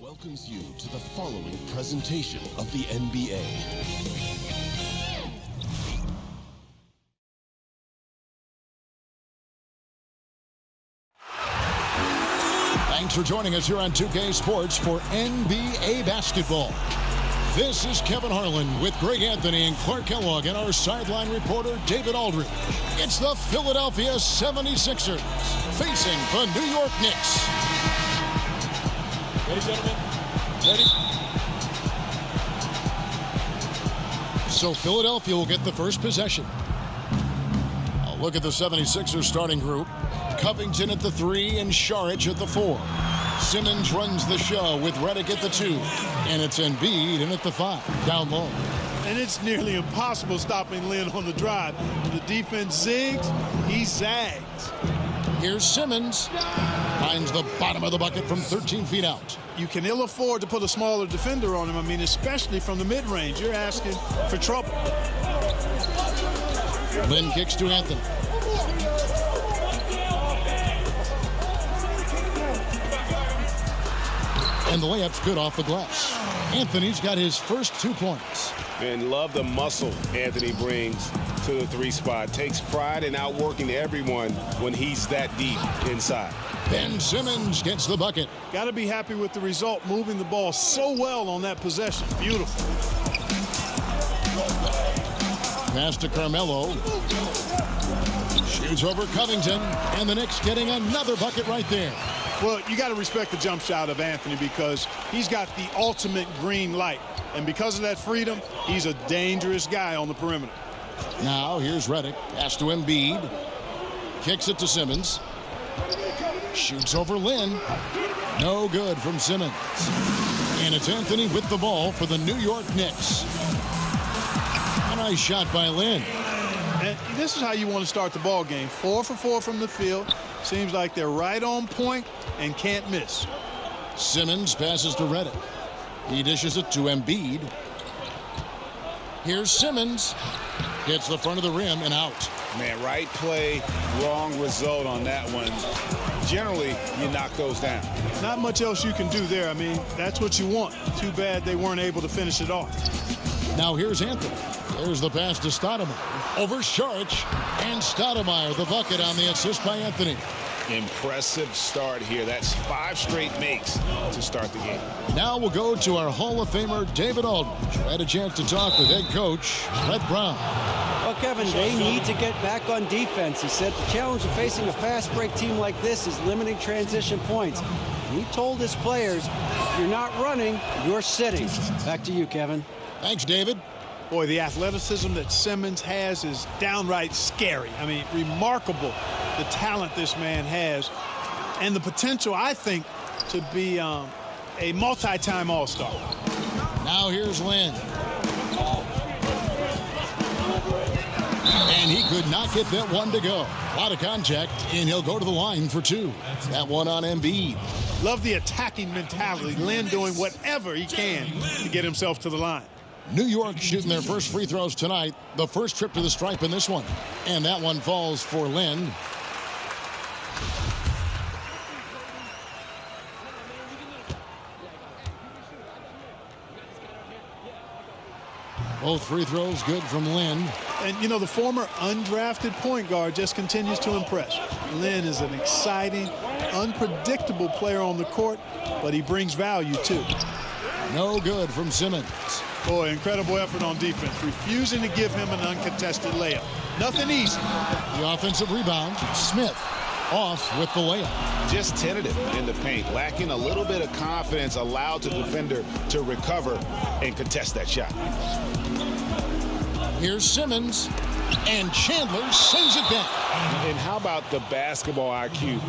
welcomes you to the following presentation of the NBA. Thanks for joining us here on 2K Sports for NBA basketball. This is Kevin Harlan with Greg Anthony and Clark Kellogg and our sideline reporter David Aldridge. It's the Philadelphia 76ers facing the New York Knicks. Ready, gentlemen? Ready? So Philadelphia will get the first possession. A look at the 76ers starting group. Covington at the 3 and Saric at the 4. Simmons runs the show with Redick at the 2. And it's Embiid in at the 5, down low. And it's nearly impossible stopping Lin on the drive. When the defense zigs, he zags. Here's Simmons. Finds the bottom of the bucket from 13 feet out. You can ill afford to put a smaller defender on him. I mean, especially from the mid-range. You're asking for trouble. Lin kicks to Anthony. And the layup's good off the glass. Anthony's got his first 2 points. And love the muscle Anthony brings to the 3 spot. Takes pride in outworking everyone when he's that deep inside. Ben Simmons gets the bucket. Got to be happy with the result, moving the ball so well on that possession. Beautiful. Pass to Carmelo. Shoots over Covington. And the Knicks getting another bucket right there. Well, you got to respect the jump shot of Anthony because he's got the ultimate green light. And because of that freedom, he's a dangerous guy on the perimeter. Now here's Redick. Pass to Embiid. Kicks it to Simmons. Shoots over Lin. No good from Simmons. And it's Anthony with the ball for the New York Knicks. A nice shot by Lin. And this is how you want to start the ball game. 4 for 4 from the field. Seems like they're right on point and can't miss. Simmons passes to Redick. He dishes it to Embiid. Here's Simmons. Hits the front of the rim and out. Man, right play, wrong result on that one. Generally, you knock those down. Not much else you can do there. I mean, that's what you want. Too bad they weren't able to finish it off. Now here's Anthony. There's the pass to Stoudemire. Over Saric. And Stoudemire, the bucket on the assist by Anthony. Impressive start here. That's 5 straight makes to start the game. Now we'll go to our Hall of Famer, David Aldridge, who had a chance to talk with head coach Brett Brown. Well, Kevin, they need to get back on defense. He said the challenge of facing a fast break team like this is limiting transition points. And he told his players, if you're not running, you're sitting. Back to you, Kevin. Thanks, David. Boy, the athleticism that Simmons has is downright scary. I mean, remarkable the talent this man has and the potential, I think, to be a multi-time All-Star. Now here's Lin. And he could not get that one to go. A lot of contact, and he'll go to the line for 2. That one on Embiid. Love the attacking mentality. Lin doing whatever he can to get himself to the line. New York shooting their first free throws tonight. The first trip to the stripe in this one. And that one falls for Lin. Both free throws good from Lin. And, you know, the former undrafted point guard just continues to impress. Lin is an exciting, unpredictable player on the court, but he brings value, too. No good from Simmons. Boy, incredible effort on defense, refusing to give him an uncontested layup. Nothing easy. The offensive rebound, Smith off with the layup. Just tentative in the paint, lacking a little bit of confidence, allowed the defender to recover and contest that shot. Here's Simmons, and Chandler sends it back. And how about the basketball IQ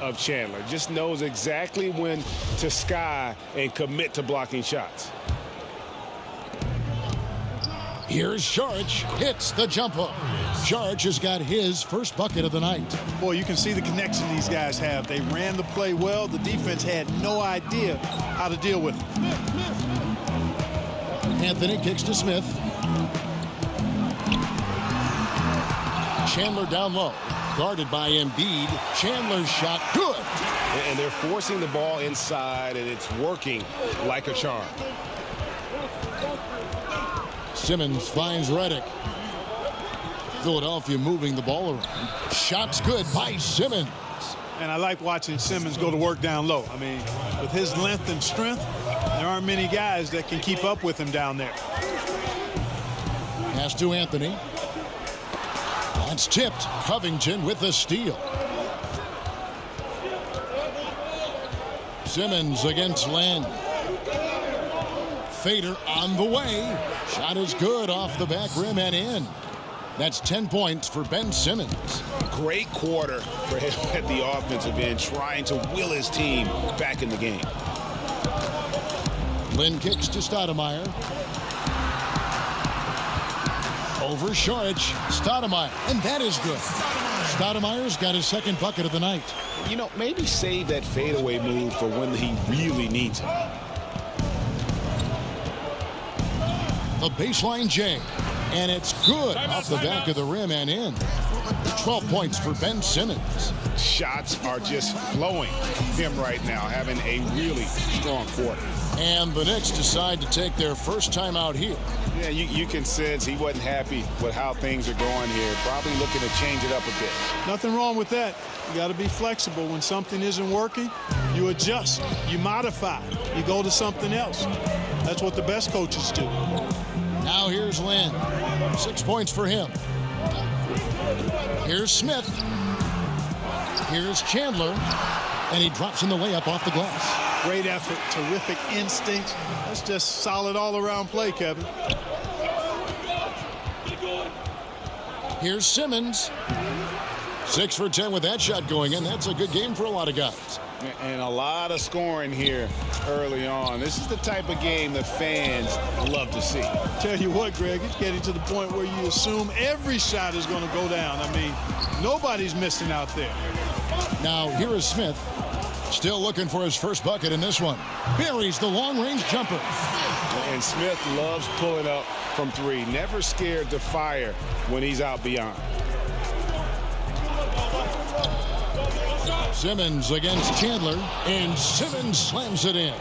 of Chandler? Just knows exactly when to sky and commit to blocking shots. Here's Saric, hits the jumper. Saric has got his first bucket of the night. Boy, you can see the connection these guys have. They ran the play well. The defense had no idea how to deal with it. Anthony kicks to Smith. Chandler down low. guarded by Embiid. Chandler's shot, good. And they're forcing the ball inside, and it's working like a charm. Simmons finds Redick. Philadelphia moving the ball around. Shot's good by Simmons. And I like watching Simmons go to work down low. I mean, with his length and strength, there aren't many guys that can keep up with him down there. Pass to Anthony. That's tipped. Covington with the steal. Simmons against Len. Fader on the way. Shot is good off the back rim and in. That's 10 points for Ben Simmons. Great quarter for him at the offensive end, trying to will his team back in the game. Lynn kicks to Stoudemire. Over Šarić. Stoudemire, and that is good. Stoudemire's got his second bucket of the night. You know, maybe save that fadeaway move for when he really needs it. The baseline J, and it's good off the back of the rim and in. 12 points for Ben Simmons. Shots are just flowing from him right now, having a really strong quarter. And the Knicks decide to take their first time out here. Yeah, you can sense he wasn't happy with how things are going here. Probably looking to change it up a bit. Nothing wrong with that. You got to be flexible. When something isn't working, you adjust, you modify, you go to something else. That's what the best coaches do. Now here's Lynn. 6 points for him. Here's Smith. Here's Chandler. And he drops in the layup off the glass. Great effort, terrific instincts. That's just solid all-around play, Kevin. Here's Simmons. 6 for 10 with that shot going in. That's a good game for a lot of guys. And a lot of scoring here early on. This is the type of game the fans love to see. Tell you what, Greg, it's getting to the point where you assume every shot is going to go down. I mean, nobody's missing out there. Now, here is Smith. Still looking for his first bucket in this one. Buries the long-range jumper. And Smith loves pulling up from three. Never scared to fire when he's out beyond. Simmons against Chandler, and Simmons slams it in.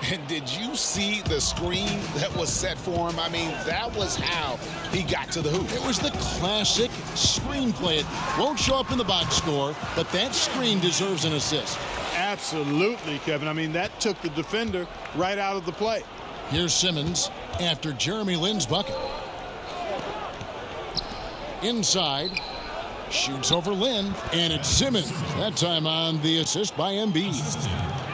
And did you see the screen that was set for him? I mean, that was how he got to the hoop. It was the classic screenplay. It won't show up in the box score, but that screen deserves an assist. Absolutely, Kevin. I mean, that took the defender right out of the play. Here's Simmons after Jeremy Lin's bucket. Inside. Shoots over Lin, and it's Simmons. That time on the assist by Embiid.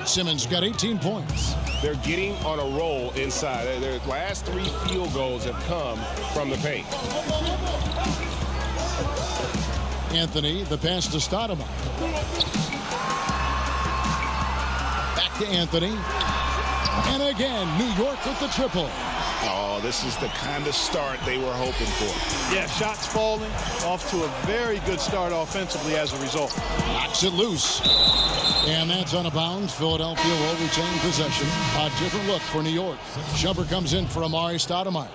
Simmons got 18 points. They're getting on a roll inside. Their last 3 field goals have come from the paint. Anthony, the pass to Stoudemire. Back to Anthony. And again, New York with the triple. Oh, this is the kind of start they were hoping for. Yeah, shots falling, off to a very good start offensively as a result. Knocks it loose. And that's on a bounce. Philadelphia will retain possession. A different look for New York. Shumpert comes in for Amari Stoudemire.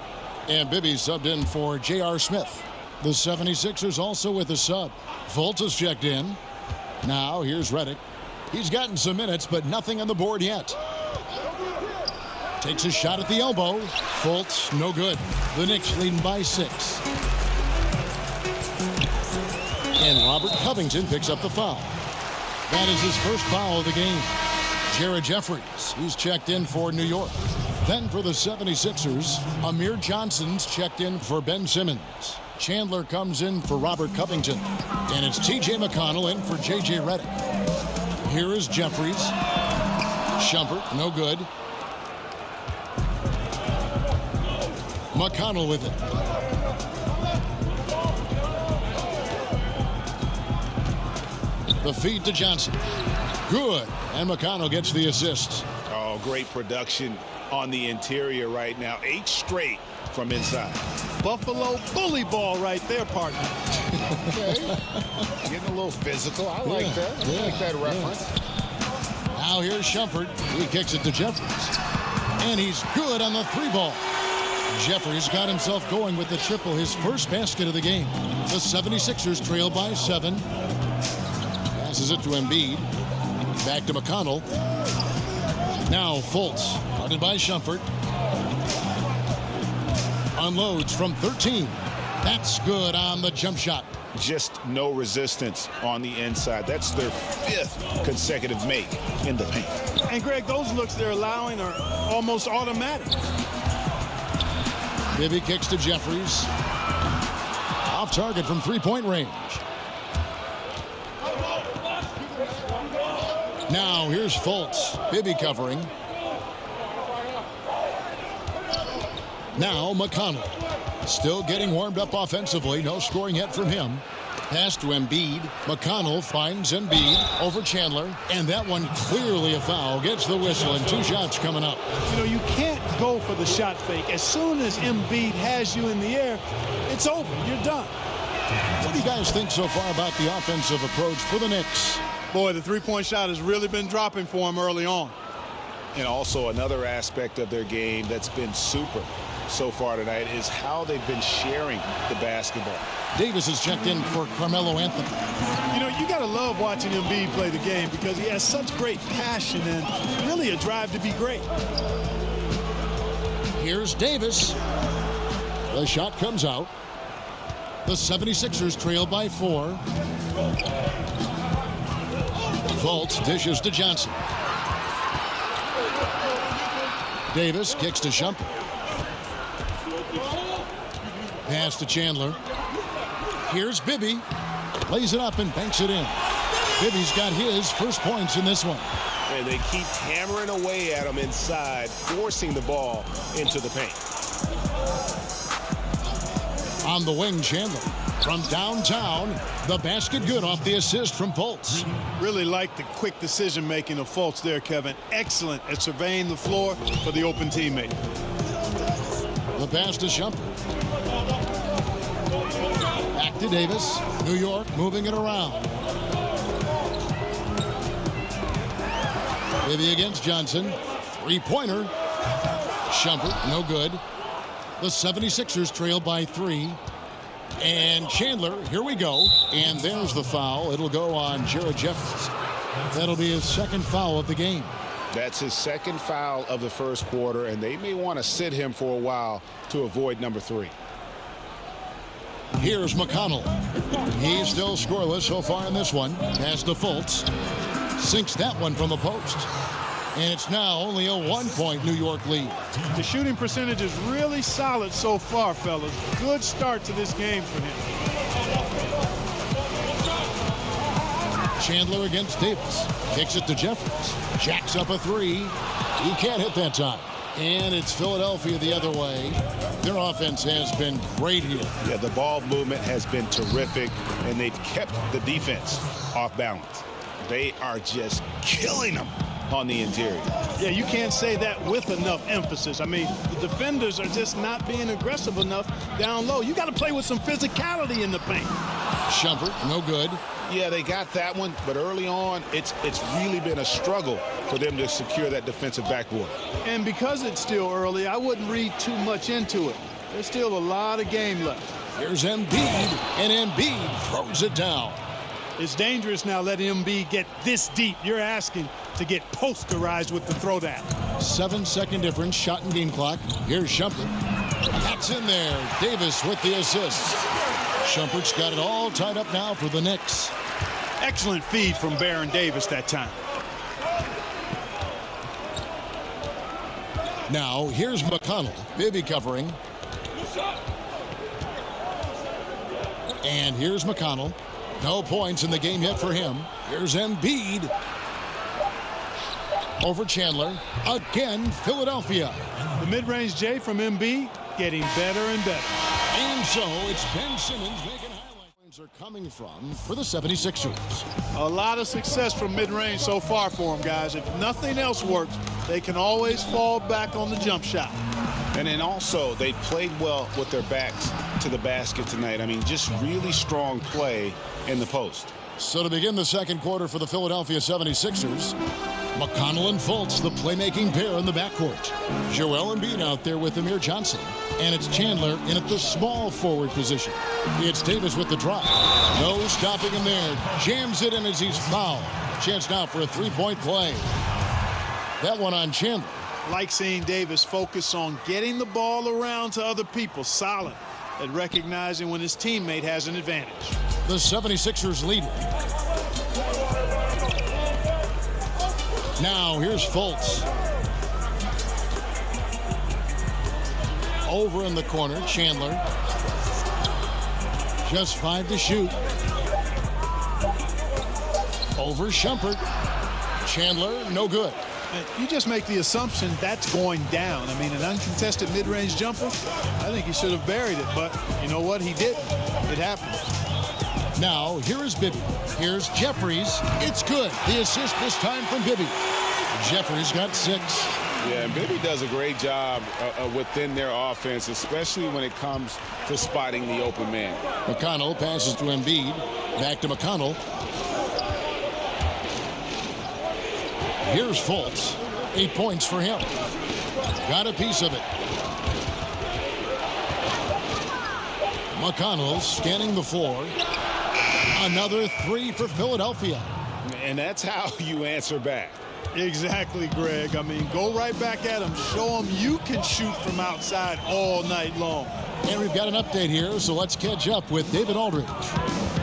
And Bibby subbed in for J.R. Smith. The 76ers also with a sub. Fultz is checked in. Now here's Redick. He's gotten some minutes, but nothing on the board yet. Takes a shot at the elbow. Fultz, no good. The Knicks leading by 6. And Robert Covington picks up the foul. That is his first foul of the game. Jared Jeffries, he's checked in for New York. Then for the 76ers, Amir Johnson's checked in for Ben Simmons. Chandler comes in for Robert Covington. And it's T.J. McConnell in for J.J. Redick. Here is Jeffries. Shumpert, no good. McConnell with it. The feed to Johnson. Good. And McConnell gets the assist. Oh, great production on the interior right now. 8 straight from inside. Buffalo bully ball right there, partner. Okay. Getting a little physical. I like that. I like that reference. Yeah. Now here's Shumpert. He kicks it to Jeffries. And he's good on the 3 ball. Jeffries got himself going with the triple, his first basket of the game. The 76ers trail by 7. Passes it to Embiid. Back to McConnell. Now Fultz, guarded by Shumpert. Unloads from 13. That's good on the jump shot. Just no resistance on the inside. That's their 5th consecutive make in the paint. And Greg, those looks they're allowing are almost automatic. Bibby kicks to Jeffries. Off target from three-point range. Now here's Fultz. Bibby covering. Now McConnell. Still getting warmed up offensively. No scoring yet from him. Pass to Embiid. McConnell finds Embiid over Chandler. And that one clearly a foul. Gets the whistle and 2 shots coming up. You know, you can't go for the shot fake. As soon as Embiid has you in the air, it's over. You're done. What do you guys think so far about the offensive approach for the Knicks? Boy, the three-point shot has really been dropping for him early on. And also another aspect of their game that's been super so far tonight is how they've been sharing the basketball. Davis is checked in for Carmelo Anthony. You know, you got to love watching Embiid play the game because he has such great passion and really a drive to be great. Here's Davis. The shot comes out. The 76ers trail by 4. Fultz dishes to Johnson. Davis kicks to Shumpert. Pass to Chandler. Here's Bibby. Lays it up and banks it in. Bibby's got his first points in this one. And they keep hammering away at him inside, forcing the ball into the paint. On the wing, Chandler. From downtown, the basket good off the assist from Fultz. Really like the quick decision-making of Fultz there, Kevin. Excellent at surveying the floor for the open teammate. The pass to Shumpert. Back to Davis. New York moving it around. Bibby against Johnson. Three-pointer. Shumpert, no good. The 76ers trail by 3. And Chandler, here we go. And there's the foul. It'll go on Jared Jeffries. That'll be his second foul of the game. That's his second foul of the first quarter, and they may want to sit him for a while to avoid number 3. Here's McConnell. He's still scoreless so far in this one. Pass to Fultz. Sinks that one from the post. And it's now only a 1-point New York lead. The shooting percentage is really solid so far, fellas. Good start to this game for him. Chandler against Davis. Kicks it to Jeffries. Jacks up a 3. He can't hit that time. And it's Philadelphia the other way. Their offense has been great here. Yeah, the ball movement has been terrific, and they've kept the defense off balance. They are just killing them on the interior. Yeah, you can't say that with enough emphasis. I mean, the defenders are just not being aggressive enough down low. You got to play with some physicality in the paint. Shumpert, no good. Yeah, they got that one, but early on, it's really been a struggle for them to secure that defensive backboard. And because it's still early, I wouldn't read too much into it. There's still a lot of game left. Here's Embiid, and Embiid throws it down. It's dangerous now letting Embiid get this deep. You're asking to get posterized with the throwdown. 7-second difference, shot and game clock. Here's Shumpert. That's in there. Davis with the assist. Shumpert's got it all tied up now for the Knicks. Excellent feed from Baron Davis that time. Now, here's McConnell. Bibby covering. And here's McConnell. No points in the game yet for him. Here's Embiid. Over Chandler. Again, Philadelphia. The mid-range J from Embiid getting better and better. And so it's Ben Simmons making highlights are coming from for the 76ers. A lot of success from mid-range so far for them, guys. If nothing else works, they can always fall back on the jump shot. And then also, they played well with their backs to the basket tonight. I mean, just really strong play in the post. So to begin the second quarter for the Philadelphia 76ers, McConnell and Fultz, the playmaking pair in the backcourt. Joel Embiid out there with Amir Johnson. And it's Chandler in at the small forward position. It's Davis with the drive. No stopping him there. Jams it in as he's fouled. Chance now for a three-point play. That one on Chandler. Like seeing Davis focus on getting the ball around to other people. Solid at recognizing when his teammate has an advantage. The 76ers lead. Now here's Fultz. Over in the corner, Chandler. Just 5 to shoot. Over Shumpert. Chandler, no good. You just make the assumption that's going down. I mean, an uncontested mid-range jumper, I think he should have buried it, but you know what? He didn't. It happened. Now, here is Bibby. Here's Jeffries. It's good. The assist this time from Bibby. Jeffries got 6. Yeah, and Bibby does a great job within their offense, especially when it comes to spotting the open man. McConnell passes to Embiid. Back to McConnell. Here's Fultz. 8 points for him. Got a piece of it. McConnell scanning the floor. Another 3 for Philadelphia. And that's how you answer back. Exactly, Greg. I mean, go right back at him. Show him you can shoot from outside all night long. And we've got an update here, so let's catch up with David Aldridge.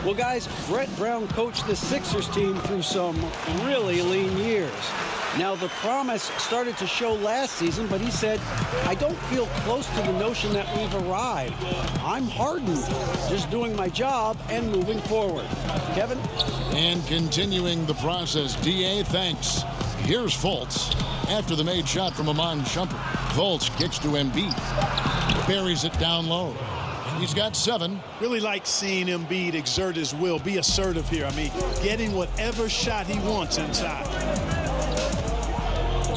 Well, guys, Brett Brown coached the Sixers team through some really lean years. Now, the promise started to show last season, but he said, I don't feel close to the notion that we've arrived. I'm hardened, just doing my job and moving forward. Kevin? And continuing the process, D.A. thanks. Here's Fultz after the made shot from Amon Shumpert. Fultz kicks to Embiid. Buries it down low. He's got 7. Really like seeing Embiid exert his will, be assertive here. I mean, getting whatever shot he wants inside.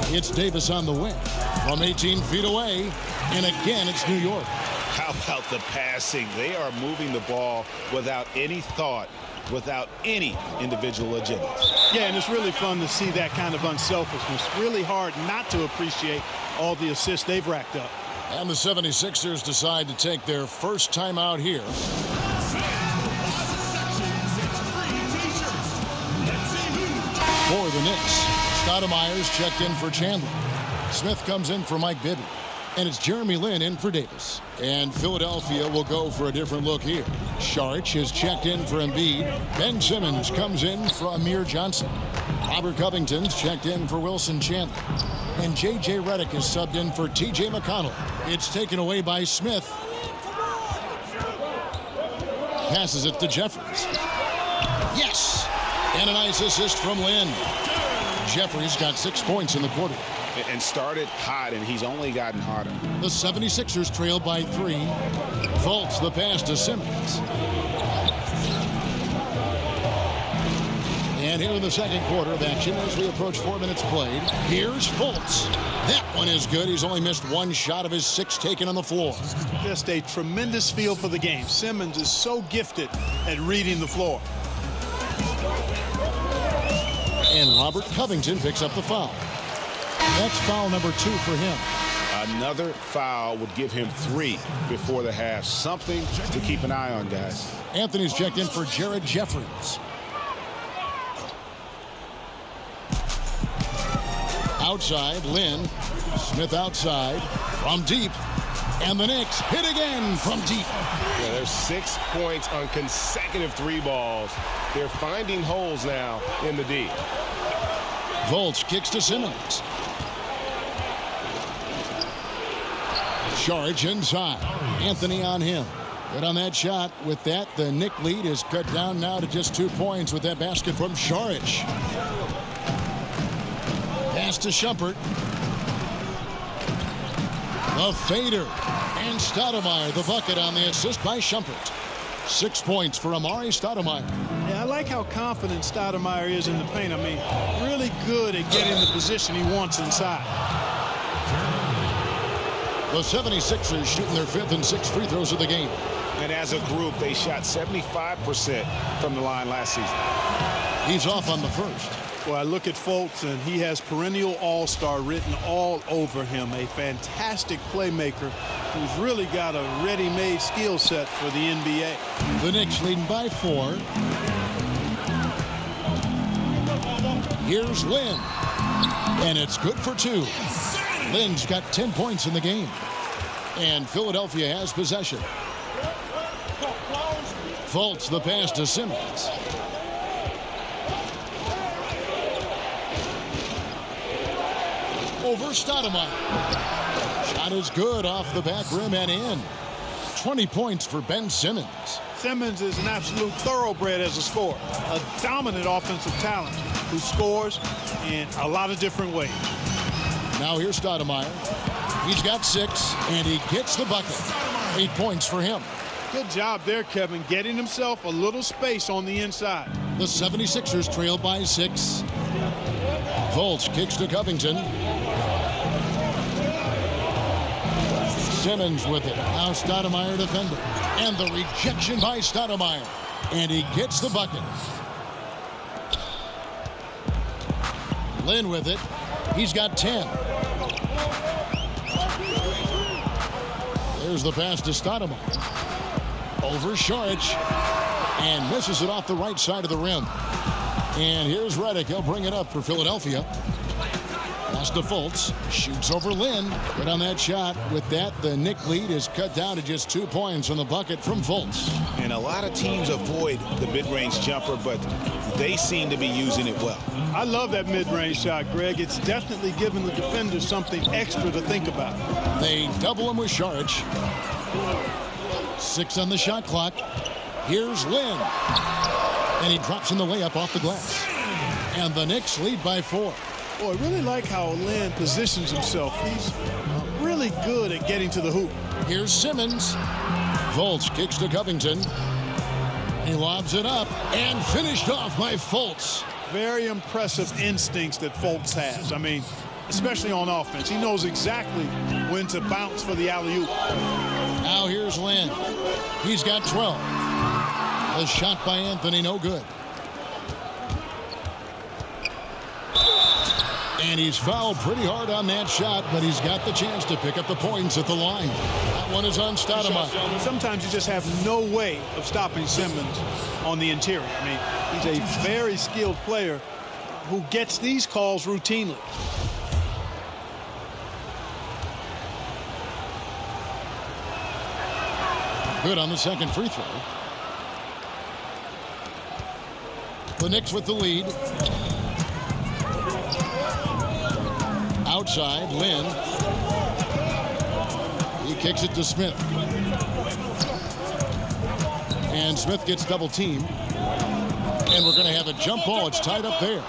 It's Davis on the wing from 18 feet away. And again, it's New York. How about the passing? They are moving the ball without any thought, without any individual agenda. Yeah, and it's really fun to see that kind of unselfishness. Really hard not to appreciate all the assists they've racked up. And the 76ers decide to take their first time out here. For the Knicks, Stoudemire's checked in for Chandler. Smith comes in for Mike Bibby. And it's Jeremy Lin in for Davis. And Philadelphia will go for a different look here. Saric is checked in for Embiid. Ben Simmons comes in for Amir Johnson. Robert Covington's checked in for Wilson Chandler. And J.J. Redick is subbed in for T.J. McConnell. It's taken away by Smith. Passes it to Jeffries. Yes! And a nice assist from Lin. Jeffries got 6 points in the quarter. And started hot, and he's only gotten hotter. The 76ers trail by 3. Fultz the pass to Simmons. And here in the second quarter of action as we approach 4 minutes played, here's Fultz. That one is good. He's only missed 1 shot of his 6 taken on the floor. Just a tremendous feel for the game. Simmons is so gifted at reading the floor. And Robert Covington picks up the foul. That's foul number 2 for him. Another foul would give him 3 before the half. Something to keep an eye on, guys. Anthony's checked in for Jared Jeffries. Outside, Lin. Smith outside from deep. And the Knicks hit again from deep. Yeah, there's 6 points on consecutive 3 balls. They're finding holes now in the D. Fultz kicks to Simmons. Charge inside. Anthony on him. Good on that shot. With that, the Knick lead is cut down now to just 2 points with that basket from Saric. Pass to Shumpert. The fader. And Stoudemire, the bucket on the assist by Shumpert. 6 points for Amari Stoudemire. Yeah, I like how confident Stoudemire is in the paint. I mean, really good at getting the position he wants inside. The 76ers shooting their 5th and 6th free throws of the game. And as a group, they shot 75% from the line last season. He's off on the first. Well, I look at Fultz, and he has perennial all-star written all over him. A fantastic playmaker who's really got a ready-made skill set for the NBA. The Knicks leading by 4. Here's Lynn. And it's good for 2. Lynn's got 10 points in the game. And Philadelphia has possession. Fultz the pass to Simmons. Over Stoudemire. Shot is good off the back rim and in. 20 points for Ben Simmons. Simmons is an absolute thoroughbred as a scorer. A dominant offensive talent who scores in a lot of different ways. Now here's Stoudemire. He's got 6, and he gets the bucket. 8 points for him. Good job there, Kevin, getting himself a little space on the inside. The 76ers trail by 6. Fultz kicks to Covington. Simmons with it. Now Stoudemire defending. And the rejection by Stoudemire. And he gets the bucket. Lynn with it. He's got 10. There's the pass to Stoudemire. Over Saric. And misses it off the right side of the rim. And here's Redick. He'll bring it up for Philadelphia. Pass to Fultz. Shoots over Lynn. Good on that shot. With that, the Knick lead is cut down to just 2 points on the bucket from Fultz. And a lot of teams avoid the mid-range jumper, but they seem to be using it well. I love that mid-range shot, Greg. It's definitely giving the defenders something extra to think about. They double him with Saric. 6 on the shot clock. Here's Lynn. And he drops in the layup off the glass. And the Knicks lead by 4. Boy, I really like how Lynn positions himself. He's really good at getting to the hoop. Here's Simmons. Fultz kicks to Covington. He lobs it up and finished off by Fultz. Very impressive instincts that Fultz has. I mean, especially on offense. He knows exactly when to bounce for the alley-oop. Now here's Lynn. He's got 12. A shot by Anthony, no good. And he's fouled pretty hard on that shot, but he's got the chance to pick up the points at the line. That one is on Stoudemire. Sometimes you just have no way of stopping Simmons on the interior. I mean, he's a very skilled player who gets these calls routinely. Good on the second free throw. The Knicks with the lead. Outside, Lynn. He kicks it to Smith. And Smith gets double teamed. And we're going to have a jump ball. It's tied up there.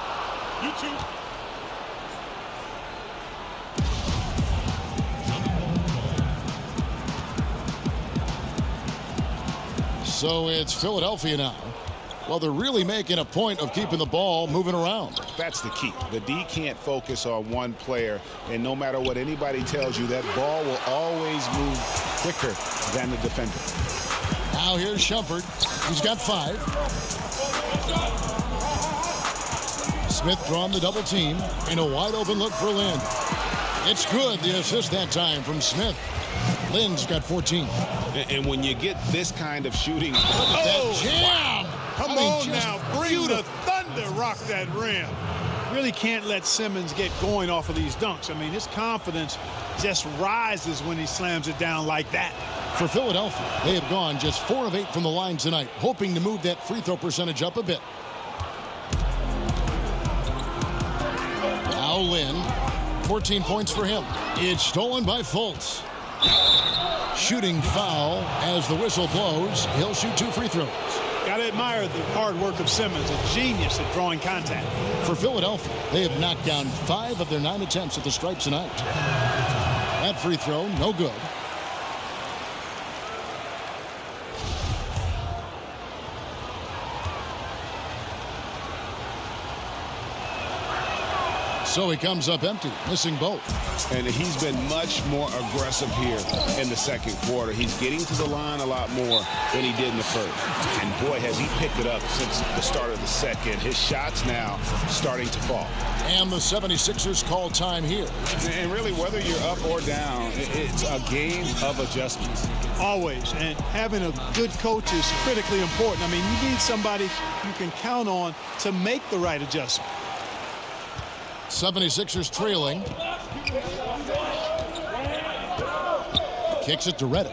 So it's Philadelphia now. Well, they're really making a point of keeping the ball moving around. That's the key. The D can't focus on one player, and no matter what anybody tells you, that ball will always move quicker than the defender. Now here's Shumpert. He's got 5. Smith drawing the double team, and a wide open look for Lynn. It's good, the assist that time from Smith. Lynn's got 14. And when you get this kind of shooting, that jam! Come on now, bring the thunder, rock that rim. Really can't let Simmons get going off of these dunks. I mean, his confidence just rises when he slams it down like that. For Philadelphia, they have gone just 4 of 8 from the line tonight, hoping to move that free throw percentage up a bit. Now Lynn, 14 points for him. It's stolen by Fultz. Shooting foul as the whistle blows. He'll shoot 2 free throws. Got to admire the hard work of Simmons, a genius at drawing contact. For Philadelphia, they have knocked down 5 of their 9 attempts at the stripe tonight. That free throw, no good. So he comes up empty, missing both. And he's been much more aggressive here in the second quarter. He's getting to the line a lot more than he did in the first. And boy, has he picked it up since the start of the second. His shots now starting to fall. And the 76ers call time here. And really, whether you're up or down, it's a game of adjustments. Always. And having a good coach is critically important. I mean, you need somebody you can count on to make the right adjustment. 76ers trailing. Kicks it to Redick.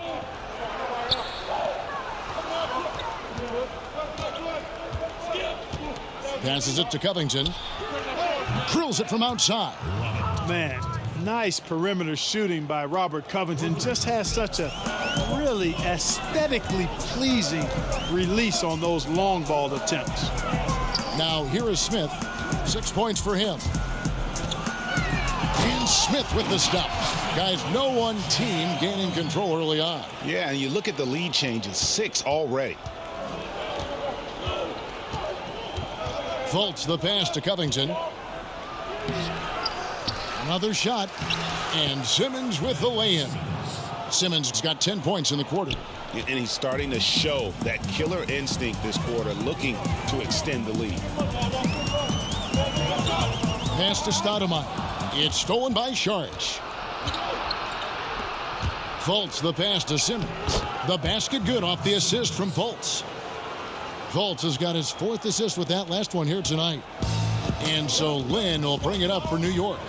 Passes it to Covington. Drills it from outside. Man, nice perimeter shooting by Robert Covington. Just has such a really aesthetically pleasing release on those long ball attempts. Now here is Smith. 6 points for him. And Smith with the stop. Guys, no one team gaining control early on. Yeah, and you look at the lead changes, 6 already. Fultz the pass to Covington. Another shot. And Simmons with the lay-in. Simmons has got 10 points in the quarter. And he's starting to show that killer instinct this quarter, looking to extend the lead. Pass to Stoudemire. It's stolen by Sharch. Fultz the pass to Simmons. The basket good off the assist from Fultz. Fultz has got his 4th assist with that last one here tonight. And so Lynn will bring it up for New York.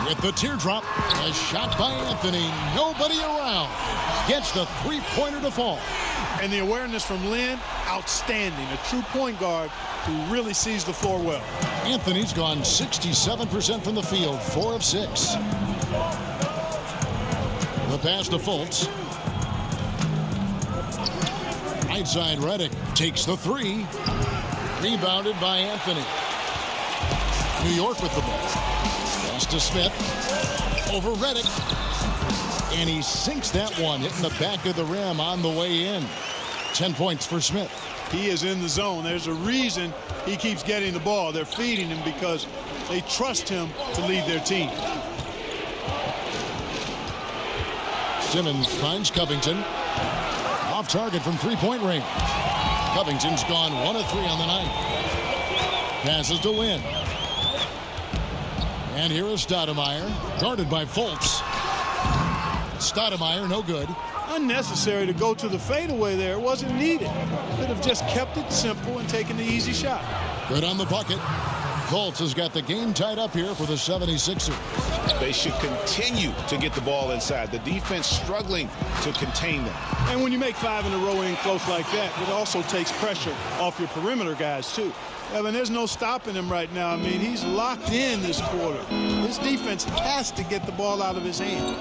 With the teardrop, a shot by Anthony. Nobody around. Gets the three-pointer to fall. And the awareness from Lynn, outstanding. A true point guard who really sees the floor well. Anthony's gone 67% from the field, 4 of 6. The pass to Fultz. Right side, Redick takes the 3. Rebounded by Anthony. New York with the ball. Pass to Smith. Over Redick. And he sinks that one, hitting the back of the rim on the way in. 10 points for Smith. He is in the zone. There's a reason he keeps getting the ball. They're feeding him because they trust him to lead their team. Simmons finds Covington. Off target from three-point range. Covington's gone 1 of 3 on the night. Passes to Lynn. And here is Stoudemire, guarded by Fultz. Stoudemire, no good. Unnecessary to go to the fadeaway there. It wasn't needed. Could have just kept it simple and taken the easy shot. Good on the bucket. Fultz has got the game tied up here for the 76ers. They should continue to get the ball inside. The defense struggling to contain them. And when you make 5 in a row in close like that, it also takes pressure off your perimeter guys, too. Evan, there's no stopping him right now. I mean, he's locked in this quarter. His defense has to get the ball out of his hand.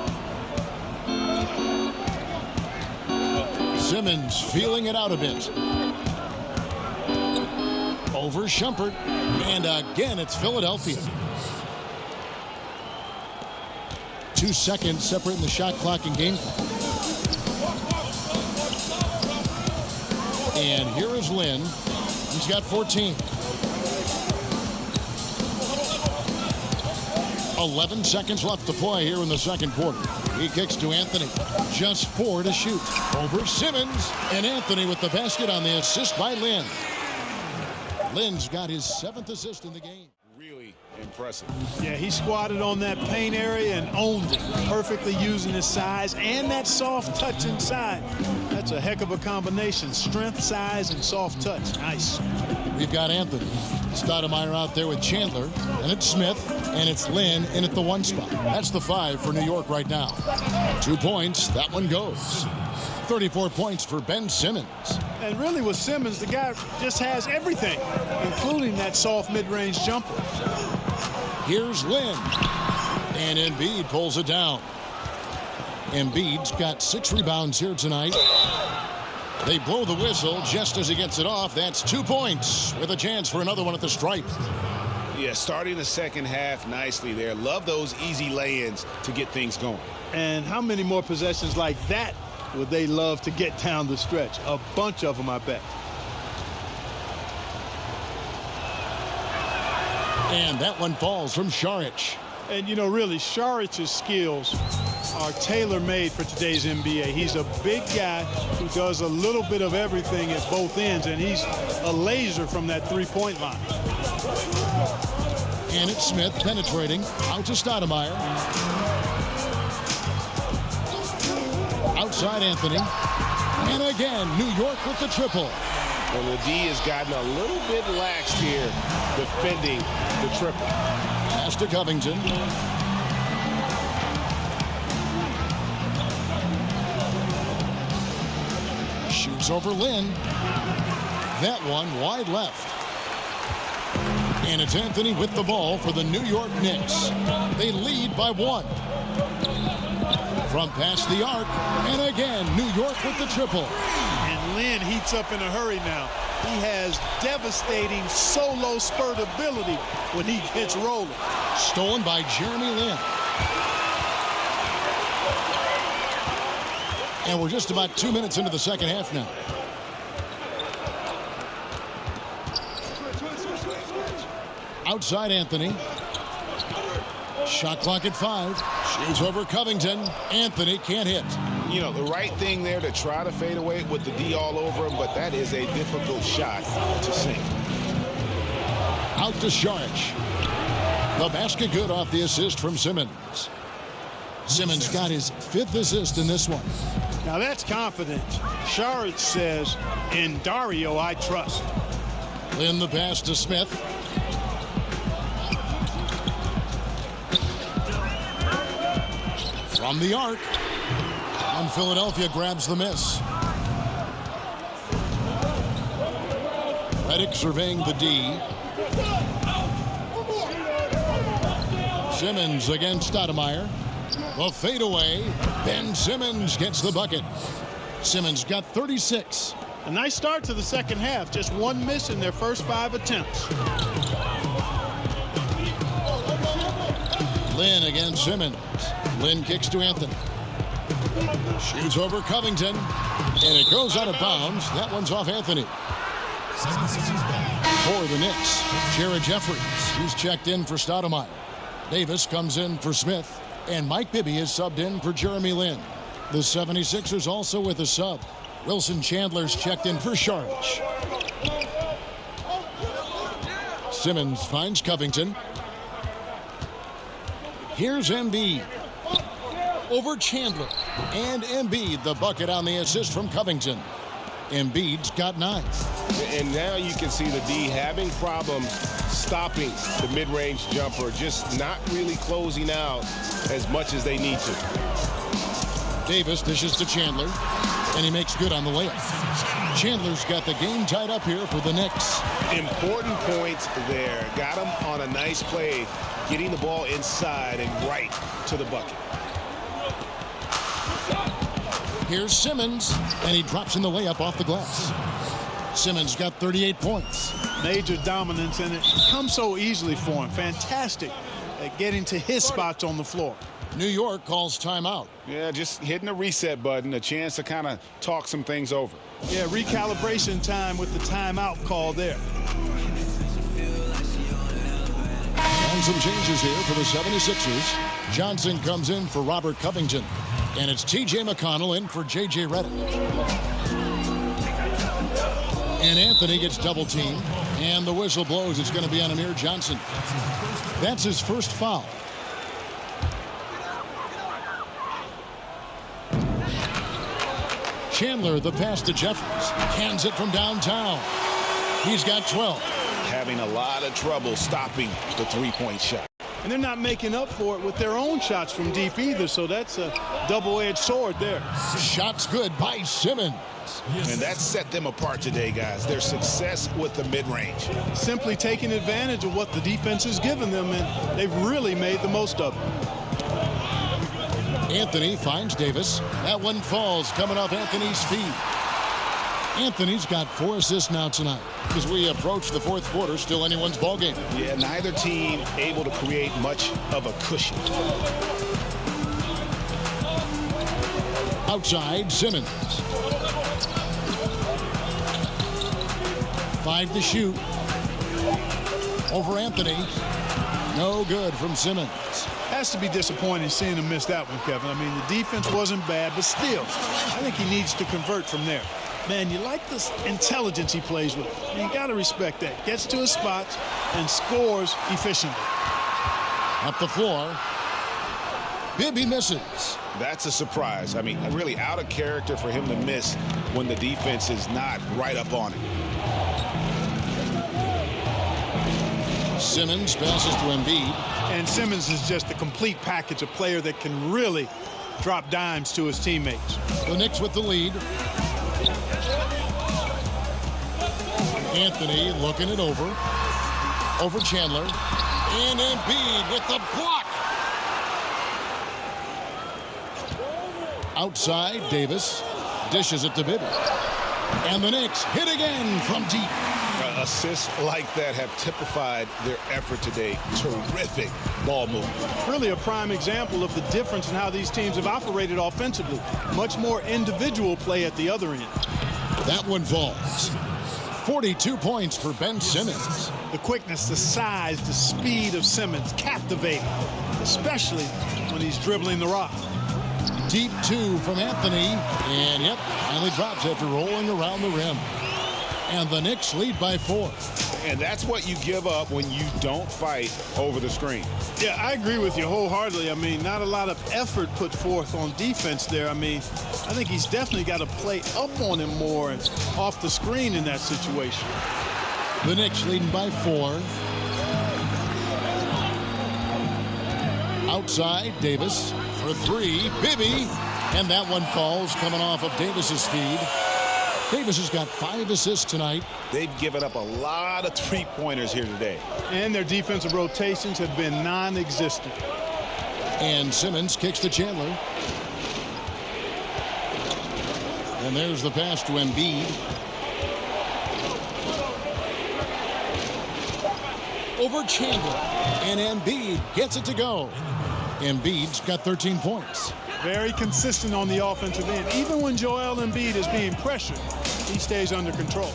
Simmons feeling it out a bit. Over Shumpert. And again, it's Philadelphia. 2 seconds separating the shot clock and game clock. And here is Lynn. He's got 14. 11 seconds left to play here in the second quarter. He kicks to Anthony. Just 4 to shoot. Over Simmons. And Anthony with the basket on the assist by Lynn. Lynn's got his 7th assist in the game. Really impressive. Yeah, he squatted on that paint area and owned it, perfectly using his size and that soft touch inside. That's a heck of a combination. Strength, size, and soft touch. Nice. We've got Anthony. Stoudemire out there with Chandler. And it's Smith. And it's Lynn in at the 1 spot. That's the 5 for New York right now. 2 points. That one goes. 34 points for Ben Simmons. And really with Simmons, the guy just has everything, including that soft mid-range jumper. Here's Lynn. And Embiid pulls it down. Embiid's got 6 rebounds here tonight. They blow the whistle just as he gets it off. That's 2 points with a chance for another one at the stripe. Yeah, starting the second half nicely there. Love those easy lay-ins to get things going. And how many more possessions like that would they love to get down the stretch? A bunch of them, I bet. And that one falls from Šarić. And, you know, really, Šarić's skills are tailor-made for today's NBA. He's a big guy who does a little bit of everything at both ends, and he's a laser from that three-point line. And it's Smith penetrating out to Stoudemire. Outside Anthony. And again, New York with the triple. And the D has gotten a little bit laxed here defending the triple. Pass to Covington. Shoots over Lynn. That one wide left. And it's Anthony with the ball for the New York Knicks. They lead by 1. From past the arc. And again, New York with the triple. And Lynn heats up in a hurry now. He has devastating solo spurt ability when he gets rolling. Stolen by Jeremy Lin. And we're just about 2 minutes into the second half now. Outside Anthony. Shot clock at 5. Shoots over Covington. Anthony can't hit. You know, the right thing there to try to fade away with the D all over him, but that is a difficult shot to sink. Out to Šarić. The basket good off the assist from Simmons. Simmons got his 5th assist in this one. Now that's confidence. Šarić says, in Dario I trust. Then the pass to Smith. From the arc. And Philadelphia grabs the miss. Redick surveying the D. Simmons against Stoudemire. The fadeaway. Ben Simmons gets the bucket. Simmons got 36. A nice start to the second half. Just 1 miss in their first 5 attempts. Lynn against Simmons. Lynn kicks to Anthony. Shoots over Covington. And it goes out of bounds. That one's off Anthony. For the Knicks, Jared Jeffries. He's checked in for Stoudemire. Davis comes in for Smith. And Mike Bibby is subbed in for Jeremy Lin. The 76ers also with a sub. Wilson Chandler's checked in for Šarić. Simmons finds Covington. Here's Embiid. Over Chandler. And Embiid, the bucket on the assist from Covington. Embiid's got 9. And now you can see the D having problems stopping the mid-range jumper, just not really closing out as much as they need to. Davis dishes to Chandler, and he makes good on the layup. Chandler's got the game tied up here for the Knicks. Important points there. Got him on a nice play, getting the ball inside and right to the bucket. Here's Simmons, and he drops in the layup off the glass. Simmons got 38 points. Major dominance, and it comes so easily for him. Fantastic at getting to his spots on the floor. New York calls timeout. Yeah, just hitting the reset button, a chance to kind of talk some things over. Yeah, recalibration time with the timeout call there. And some changes here for the 76ers. Johnson comes in for Robert Covington. And it's T.J. McConnell in for J.J. Redick. And Anthony gets double-teamed. And the whistle blows. It's going to be on Amir Johnson. That's his first foul. Chandler, the pass to Jeffries. Hands it from downtown. He's got 12. Having a lot of trouble stopping the three-point shot. And they're not making up for it with their own shots from deep either, so that's a double-edged sword there. Shots good by Simmons. And that set them apart today, guys. Their success with the mid-range. Simply taking advantage of what the defense has given them, and they've really made the most of it. Anthony finds Davis. That one falls, coming off Anthony's feet. Anthony's got 4 assists now tonight. As we approach the fourth quarter, still anyone's ballgame. Yeah, neither team able to create much of a cushion. Outside, Simmons. 5 to shoot. Over Anthony. No good from Simmons. Has to be disappointing seeing him miss that one, Kevin. I mean, the defense wasn't bad, but still, I think he needs to convert from there. Man, you like the intelligence he plays with. You got to respect that. Gets to his spots and scores efficiently. Up the floor. Bibby misses. That's a surprise. I mean, really out of character for him to miss when the defense is not right up on it. Simmons passes to Embiid. And Simmons is just a complete package, a player that can really drop dimes to his teammates. The Knicks with the lead. Anthony looking it over. Over Chandler. And Embiid with the block. Outside, Davis dishes it to Bibby. And the Knicks hit again from deep. Assists like that have typified their effort today. Terrific ball movement. Really a prime example of the difference in how these teams have operated offensively. Much more individual play at the other end. That one falls. 42 points for Ben Simmons. The quickness, the size, the speed of Simmons captivating, especially when he's dribbling the rock. Deep two from Anthony. And yep, finally drops after rolling around the rim. And the Knicks lead by 4. And that's what you give up when you don't fight over the screen. Yeah, I agree with you wholeheartedly. I mean, not a lot of effort put forth on defense there. I mean, I think he's definitely got to play up on him more and off the screen in that situation. The Knicks leading by 4. Outside, Davis for 3. Bibby. And that one falls coming off of Davis's feed. Davis has got 5 assists tonight. They've given up a lot of three-pointers here today. And their defensive rotations have been non-existent. And Simmons kicks to Chandler. And there's the pass to Embiid. Over Chandler. And Embiid gets it to go. Embiid's got 13 points. Very consistent on the offensive end. Even when Joel Embiid is being pressured, he stays under control.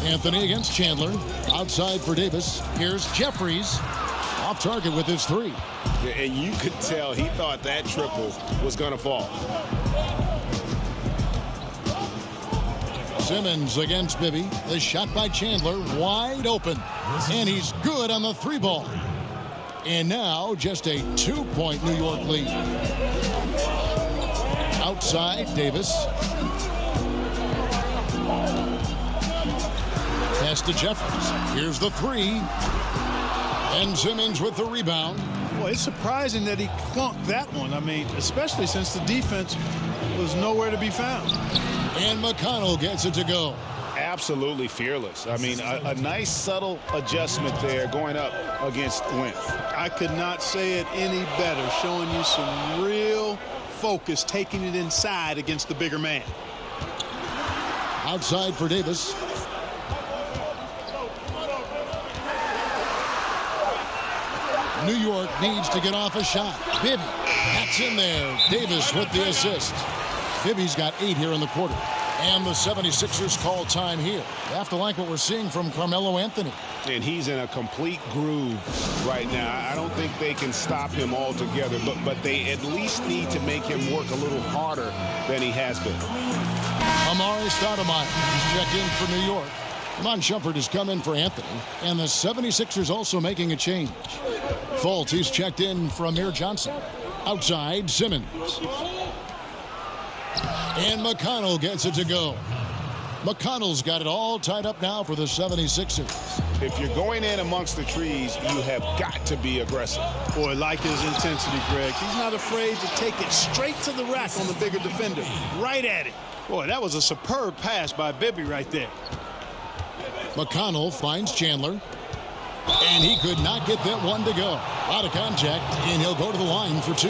Anthony against Chandler. Outside for Davis. Here's Jeffries. Off target with his 3. And you could tell he thought that triple was going to fall. Simmons against Bibby. The shot by Chandler wide open. And he's good on the 3-ball. And now just a 2-point New York lead. Outside, Davis. Pass to Jeffries. Here's the 3. And Simmons with the rebound. Well, it's surprising that he clunked that one. I mean, especially since the defense was nowhere to be found. And McConnell gets it to go. Absolutely fearless. I mean, a nice subtle adjustment there going up against length. I could not say it any better, showing you some real focus, taking it inside against the bigger man. Outside for Davis. New York needs to get off a shot. Bibby, that's in there. Davis with the assist. Bibby's got 8 here in the quarter. And the 76ers call time here. You have to like what we're seeing from Carmelo Anthony. And he's in a complete groove right now. I don't think they can stop him altogether, but they at least need to make him work a little harder than he has been. Amari Stoudemire is checked in for New York. Iman Shumpert has come in for Anthony. And the 76ers also making a change. Fultz, he's checked in for Amir Johnson. Outside, Simmons. And McConnell gets it to go. McConnell's got it all tied up now for the 76ers. If you're going in amongst the trees, you have got to be aggressive. Boy, like his intensity, Greg. He's not afraid to take it straight to the rack on the bigger defender. Right at it. Boy, that was a superb pass by Bibby right there. McConnell finds Chandler. And he could not get that one to go. Out of contact, and he'll go to the line for 2.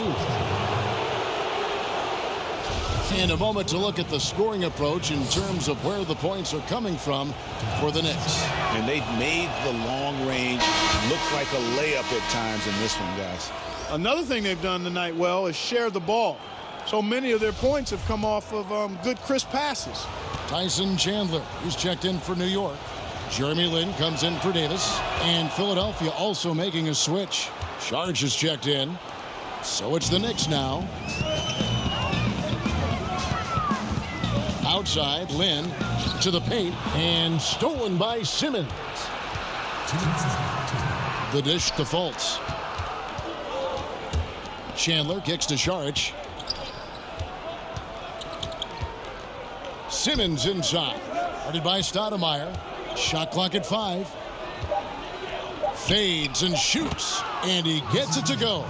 In a moment to look at the scoring approach in terms of where the points are coming from for the Knicks. And they've made the long range look like a layup at times in this one, guys. Another thing they've done tonight well is share the ball. So many of their points have come off of good crisp passes. Tyson Chandler, who's checked in for New York. Jeremy Lin comes in for Davis. And Philadelphia also making a switch. Charge is checked in. So it's the Knicks now. Outside, Lin to the paint. And stolen by Simmons. The dish to Fultz. Chandler kicks to Saric. Simmons inside. Guarded by Stoudemire. Shot clock at 5. Fades and shoots. And he gets it to go.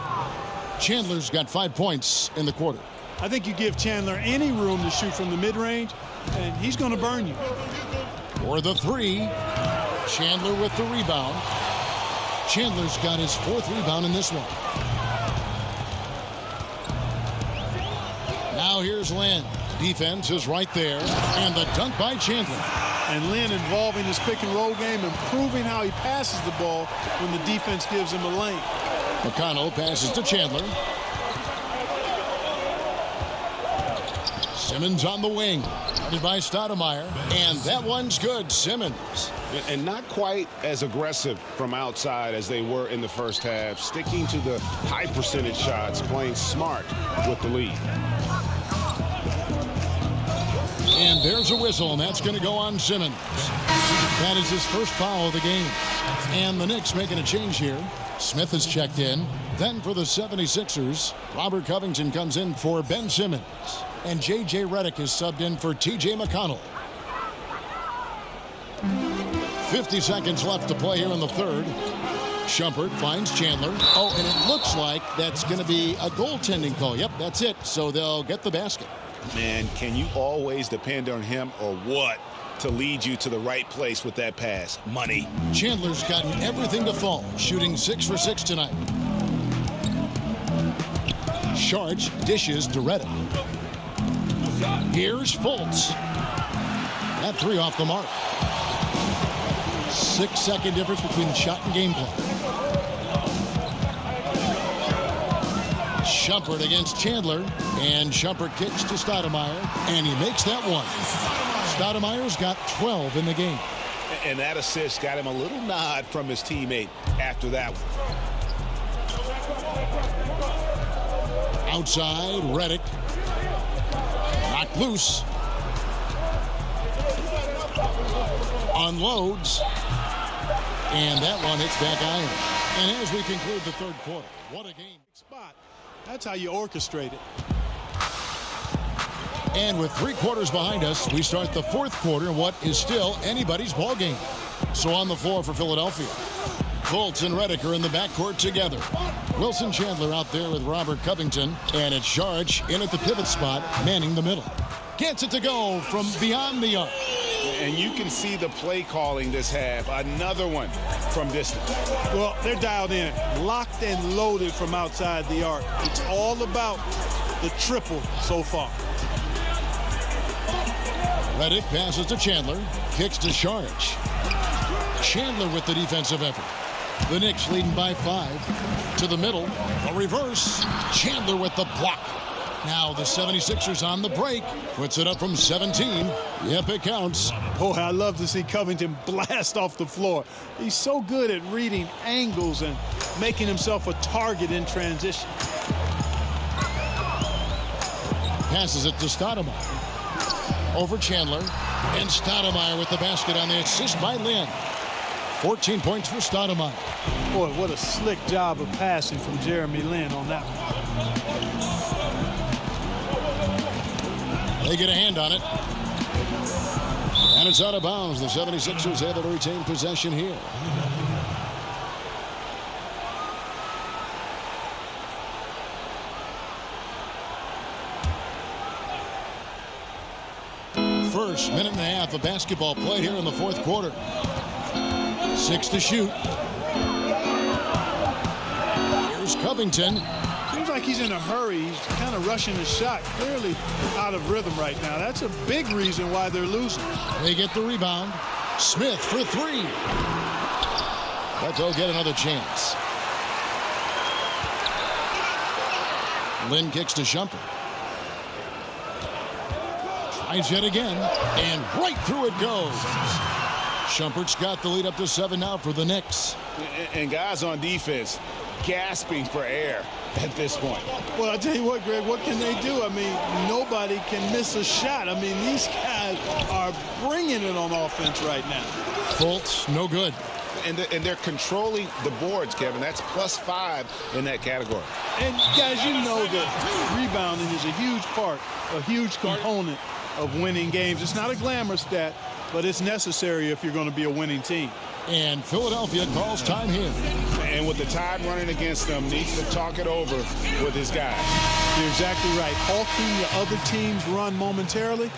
Chandler's got 5 points in the quarter. I think you give Chandler any room to shoot from the mid-range, and he's going to burn you. For the 3. Chandler with the rebound. Chandler's got his 4th rebound in this one. Now here's Lin. Defense is right there. And the dunk by Chandler. And Lin involving his pick-and-roll game, improving how he passes the ball when the defense gives him a lane. McConnell passes to Chandler. Simmons on the wing. Guarded by Stoudemire. And that one's good. Simmons. And not quite as aggressive from outside as they were in the first half. Sticking to the high percentage shots. Playing smart with the lead. And there's a whistle, and that's going to go on Simmons. That is his first foul of the game. And the Knicks making a change here. Smith is checked in. Then for the 76ers, Robert Covington comes in for Ben Simmons. And J.J. Redick is subbed in for T.J. McConnell. 50 seconds left to play here in the third. Shumpert finds Chandler. Oh, and it looks like that's going to be a goaltending call. Yep, that's it. So they'll get the basket. Man, can you always depend on him or what to lead you to the right place with that pass? Money. Chandler's gotten everything to fall, shooting 6 for 6 tonight. Saric dishes to Redick. Here's Fultz. That 3 off the mark. 6-second difference between shot and game clock. Shumpert against Chandler, and Shumpert kicks to Stoudemire, and he makes that one. Stoudemire's got 12 in the game. And that assist got him a little nod from his teammate after that one. Outside, Redick. Knocked loose. Unloads. And that one hits back iron. And as we conclude the third quarter, what a game. Spot. That's how you orchestrate it. And with 3 quarters behind us, we start the fourth quarter in what is still anybody's ball game. So on the floor for Philadelphia, Fultz and Redick are in the backcourt together. Wilson Chandler out there with Robert Covington, and it's Saric in at the pivot spot, manning the middle. Gets it to go from beyond the arc. And you can see the play calling this half. Another one from distance. Well, they're dialed in, locked and loaded from outside the arc. It's all about the triple so far. Redick passes to Chandler, kicks to Saric. Chandler with the defensive effort. The Knicks leading by 5. To the middle, a reverse. Chandler with the block. Now the 76ers on the break. Puts it up from 17. Yep, it counts. Boy, I love to see Covington blast off the floor. He's so good at reading angles and making himself a target in transition. Passes it to Stoudemire. Over Chandler. And Stoudemire with the basket on the assist by Lin. 14 points for Stoudemire. Boy, what a slick job of passing from Jeremy Lin on that one. They get a hand on it. And it's out of bounds. The 76ers able to retain possession here. First minute and a half of basketball played here in the fourth quarter. 6 to shoot. Here's Covington. Seems like he's in a hurry. He's kind of rushing his shot. Clearly out of rhythm right now. That's a big reason why they're losing. They get the rebound. Smith for 3. But they'll get another chance. Lin kicks to Shumpert. Tries yet again. And right through it goes. Shumpert's got the lead up to 7 now for the Knicks. And guys on defense gasping for air at this point. Well, I tell you what, Greg, what can they do? I mean, nobody can miss a shot. I mean, these guys are bringing it on offense right now. Fultz, no good. And they're controlling the boards, Kevin. That's +5 in that category. And, guys, you know that rebounding is a huge part, a huge component of winning games. It's not a glamour stat, but it's necessary if you're going to be a winning team. And Philadelphia calls time here. And with the tide running against them, needs to talk it over with his guys. You're exactly right. Halting the other team's run momentarily.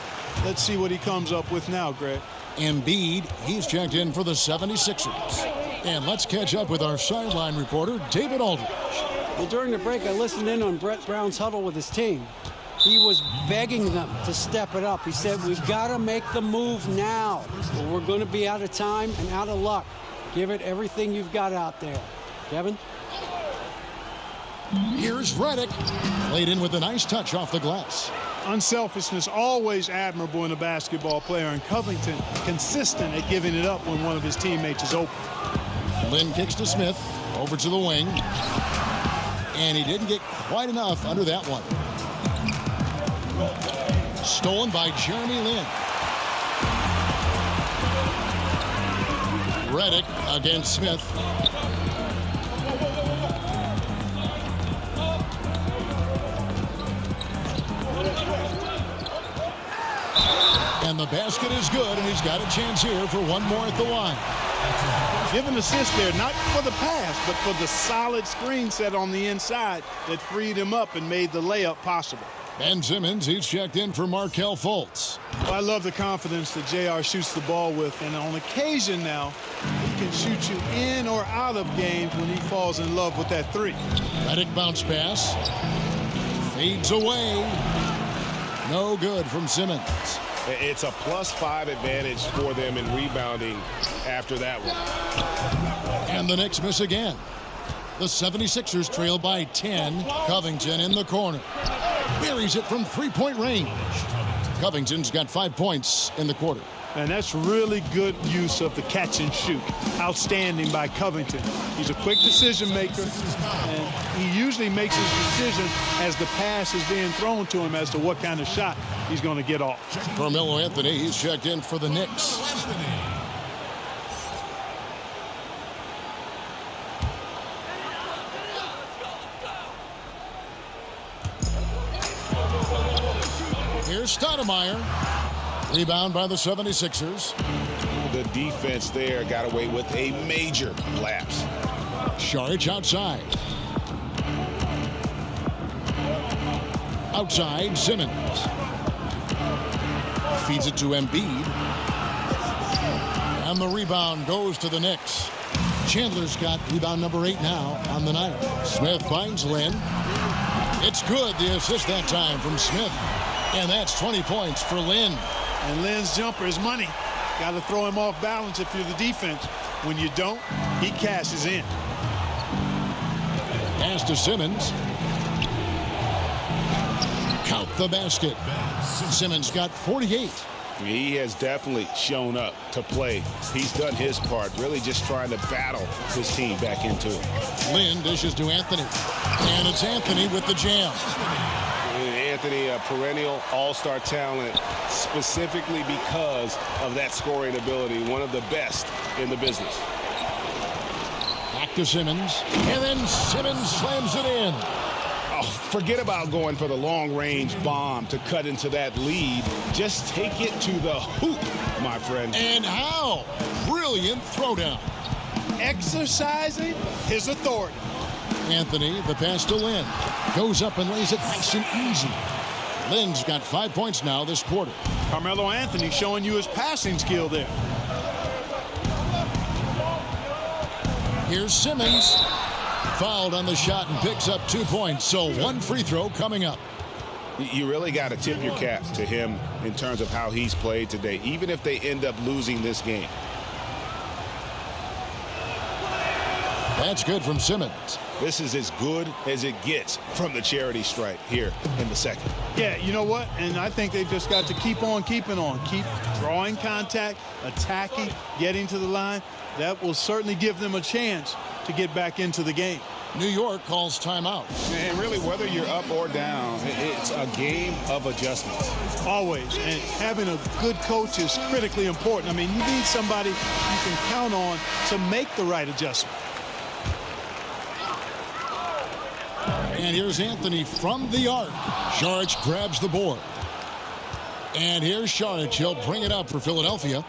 Let's see what he comes up with now, Greg. Embiid, he's checked in for the 76ers. And let's catch up with our sideline reporter, David Aldridge. Well, during the break, I listened in on Brett Brown's huddle with his team. He was begging them to step it up. He said, we've got to make the move now, or we're going to be out of time and out of luck. Give it everything you've got out there. Kevin? Here's Redick. Played in with a nice touch off the glass. Unselfishness, always admirable in a basketball player, and Covington consistent at giving it up when one of his teammates is open. Lynn kicks to Smith, over to the wing. And he didn't get quite enough under that one. Stolen by Jeremy Lin. Redick against Smith. And the basket is good, and he's got a chance here for one more at the line. Give an assist there, not for the pass, but for the solid screen set on the inside that freed him up and made the layup possible. Ben Simmons, he's checked in for Markelle Fultz. Well, I love the confidence that JR shoots the ball with, and on occasion now, he can shoot you in or out of games when he falls in love with that three. Redick bounce pass. Fades away. No good from Simmons. It's a +5 advantage for them in rebounding after that one. And the Knicks miss again. The 76ers trail by 10. Covington in the corner. Buries it from three-point range. Covington's got 5 points in the quarter. And that's really good use of the catch and shoot. Outstanding by Covington. He's a quick decision maker, and he usually makes his decision as the pass is being thrown to him as to what kind of shot he's going to get off. Carmelo Anthony, he's checked in for the Knicks. Here's Stoudemire. Rebound by the 76ers. The defense there got away with a major lapse. Saric outside. Outside, Simmons. Feeds it to Embiid. And the rebound goes to the Knicks. Chandler's got rebound number 8 now on the night. Smith finds Lynn. It's good, the assist that time from Smith. And that's 20 points for Lynn. And Lynn's jumper is money. Got to throw him off balance if you're the defense. When you don't, he cashes in. Pass to Simmons. Count the basket. Simmons got 48. He has definitely shown up to play. He's done his part, really just trying to battle his team back into it. Lynn dishes to Anthony. And it's Anthony with the jam. Anthony, a perennial all-star talent, specifically because of that scoring ability, one of the best in the business. Back to Simmons, and then Simmons slams it in. Oh, forget about going for the long-range bomb to cut into that lead. Just take it to the hoop, my friend. And how? Brilliant throwdown. Exercising his authority. Anthony, the pass to Lynn. Goes up and lays it nice and easy. Lynn's got 5 points now this quarter. Carmelo Anthony showing you his passing skill there. Here's Simmons. Fouled on the shot and picks up 2 points. So one free throw coming up. You really got to tip your cap to him in terms of how he's played today, even if they end up losing this game. That's good from Simmons. This is as good as it gets from the charity stripe here in the second. Yeah, you know what? And I think they've just got to keep on keeping on. Keep drawing contact, attacking, getting to the line. That will certainly give them a chance to get back into the game. New York calls timeout. And really, whether you're up or down, it's a game of adjustments. Always. And having a good coach is critically important. I mean, you need somebody you can count on to make the right adjustment. And here's Anthony from the arc. Saric grabs the board. And here's Saric. He'll bring it up for Philadelphia.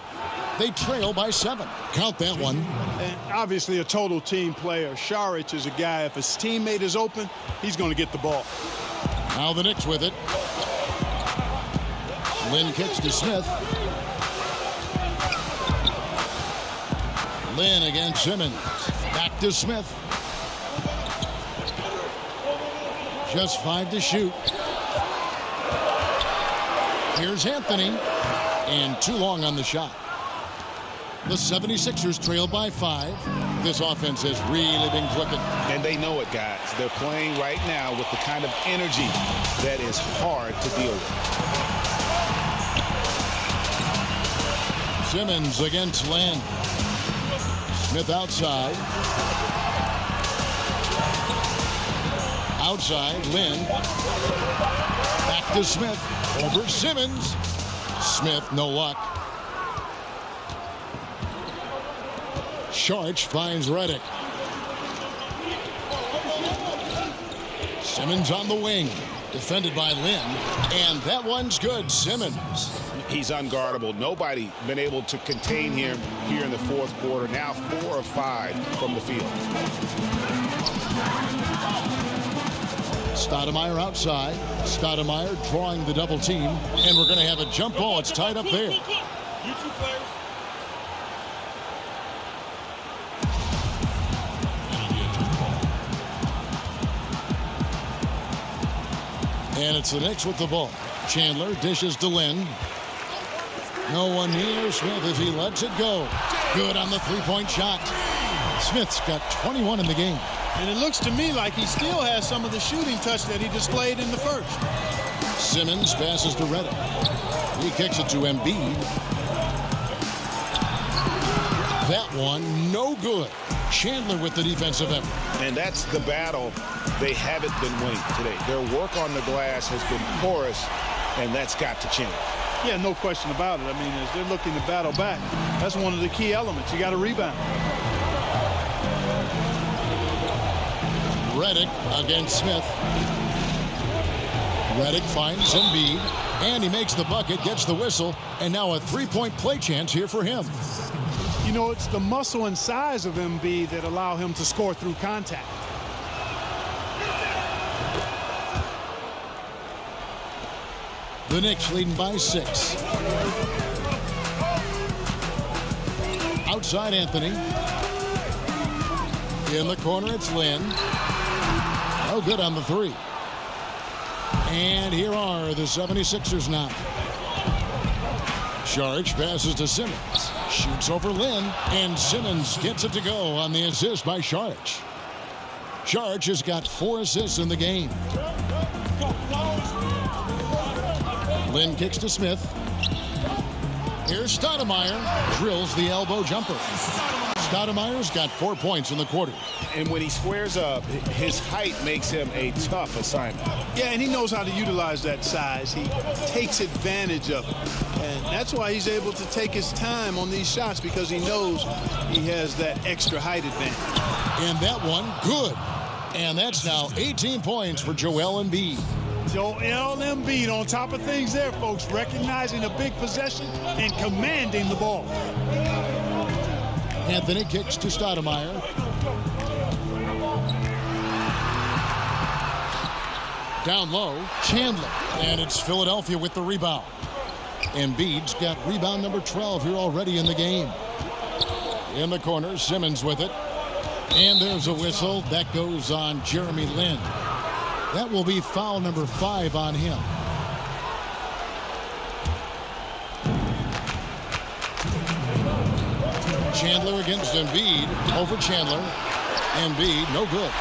They trail by 7. Count that one. And obviously a total team player. Saric is a guy, if his teammate is open, he's going to get the ball. Now the Knicks with it. Lynn kicks to Smith. Lynn against Simmons. Back to Smith. Just 5 to shoot. Here's Anthony. And too long on the shot. The 76ers trail by 5. This offense has really been clicking. And they know it, guys. They're playing right now with the kind of energy that is hard to deal with. Simmons against Lynn. Smith outside. Outside, Lynn. Back to Smith. Over Simmons. Smith, no luck. Saric finds Redick. Simmons on the wing. Defended by Lynn. And that one's good. Simmons. He's unguardable. Nobody been able to contain him here in the fourth quarter. Now 4 of 5 from the field. Stoudemire outside. Stoudemire drawing the double team. And we're going to have a jump ball. It's tied up there. And it's the Knicks with the ball. Chandler dishes to Lynn. No one near Smith as he lets it go. Good on the three-point shot. Smith's got 21 in the game. And it looks to me like he still has some of the shooting touch that he displayed in the first. Simmons passes to Redick. He kicks it to Embiid. That one, no good. Chandler with the defensive effort. And that's the battle they haven't been winning today. Their work on the glass has been porous, and that's got to change. Yeah, no question about it. I mean, as they're looking to battle back, that's one of the key elements. You got to rebound. Redick against Smith. Redick finds Embiid, and he makes the bucket, gets the whistle, and now a three-point play chance here for him. You know, it's the muscle and size of Embiid that allow him to score through contact. The Knicks leading by 6. Outside Anthony. In the corner, it's Lynn. No good on the 3. And here are the 76ers now. Saric passes to Simmons. Shoots over Lynn. And Simmons gets it to go on the assist by Saric. Saric has got 4 assists in the game. Lynn kicks to Smith. Here's Stoudemire. Drills the elbow jumper. Stoudemire's got 4 points in the quarter. And when he squares up, his height makes him a tough assignment. Yeah, and he knows how to utilize that size. He takes advantage of it. And that's why he's able to take his time on these shots, because he knows he has that extra height advantage. And that one, good. And that's now 18 points for Joel Embiid. Joel Embiid on top of things there, folks, recognizing a big possession and commanding the ball. Anthony kicks to Stoudemire. Down low, Chandler. And it's Philadelphia with the rebound. Embiid's got rebound number 12 here already in the game. In the corner, Simmons with it. And there's a whistle. That goes on Jeremy Lin. That will be foul number 5 on him. Chandler against Embiid. Over Chandler. Embiid, no good.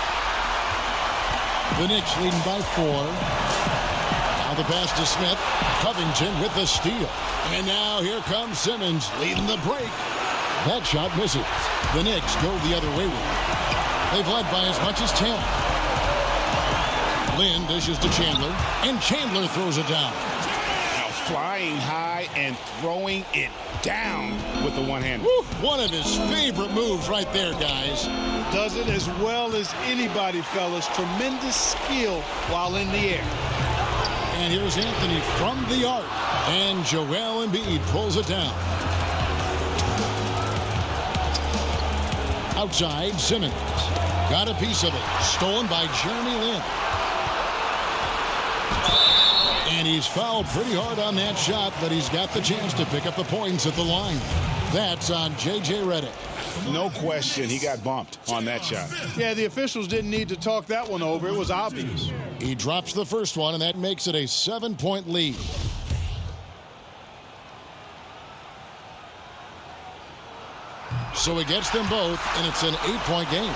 The Knicks leading by 4. Now the pass to Smith. Covington with the steal. And now here comes Simmons leading the break. That shot misses. The Knicks go the other way with it. They've led by as much as 10. Lynn dishes to Chandler, and Chandler throws it down. Now flying high and throwing it down with the one-hander. One of his favorite moves right there, guys. Does it as well as anybody, fellas. Tremendous skill while in the air. And here's Anthony from the arc. And Joel Embiid pulls it down. Outside, Simmons. Got a piece of it. Stolen by Jeremy Lin. And he's fouled pretty hard on that shot, but he's got the chance to pick up the points at the line. That's on J.J. Redick. No question, he got bumped on that shot. Yeah, the officials didn't need to talk that one over. It was obvious. He drops the first one, and that makes it a 7-point lead. So he gets them both, and it's an 8-point game.